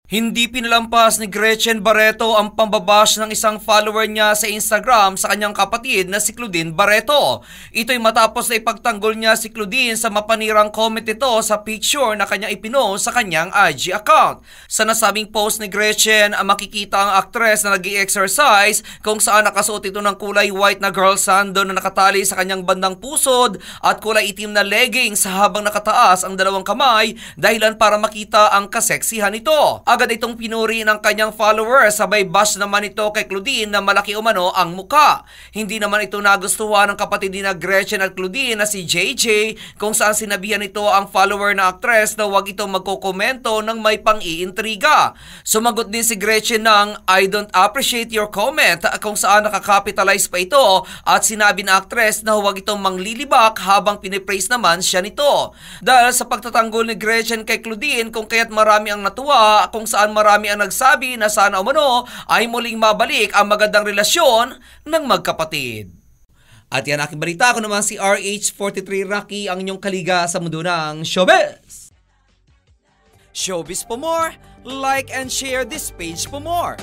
Hindi pinalampas ni Gretchen Barreto ang pambabash ng isang follower niya sa Instagram sa kanyang kapatid na si Claudine Barreto. Ito'y matapos na ipagtanggol niya si Claudine sa mapanirang comment nito sa picture na kanyang ipinost sa kanyang IG account. Sa nasabing post ni Gretchen, makikita ang aktres na nag-i-exercise kung saan nakasuot ito ng kulay white na girl sando na nakatali sa kanyang bandang pusod at kulay itim na leggings habang nakataas ang dalawang kamay dahilan para makita ang kaseksihan nito. Agad itong pinuri ng kanyang followers, sabay bash naman ito kay Claudine na malaki umano ang muka. Hindi naman ito nagustuhan ng kapatid ni Gretchen at Claudine na si JJ kung saan sinabihan ito ang follower na aktres na huwag ito magkokomento ng may pang-iintriga. Sumagot din si Gretchen ng "I don't appreciate your comment" kung saan nakakapitalize pa ito at sinabi na aktres na huwag itong manglilibak habang pinipraise naman siya nito. Dahil sa pagtatanggol ni Gretchen kay Claudine kung kaya't marami ang natuwa kung saan marami ang nagsabi na sana umano ay muling mabalik ang magandang relasyon ng magkapatid. At yan aking balita, ako naman si RH43 Rocky, ang inyong kaliga sa mundo ng showbiz. Showbiz for more, like and share this page for more.